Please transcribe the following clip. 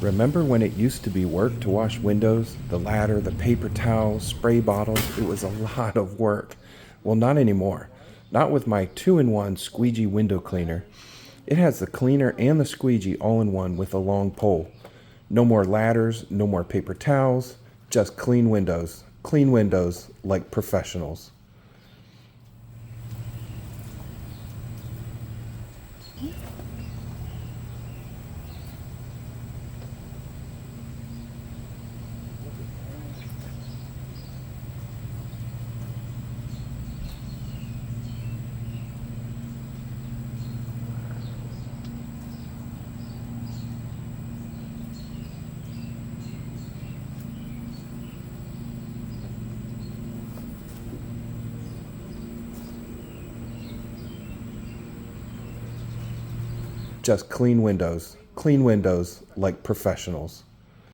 Remember when it used to be work to wash windows? The ladder, the paper towels, spray bottles, it was a lot of work. Well, not anymore. Not with my 2-in-1 Squeegee window cleaner. It has the cleaner and the squeegee all in one with a long pole. No more ladders, no more paper towels, just clean windows. Clean windows like professionals. Just clean windows like professionals.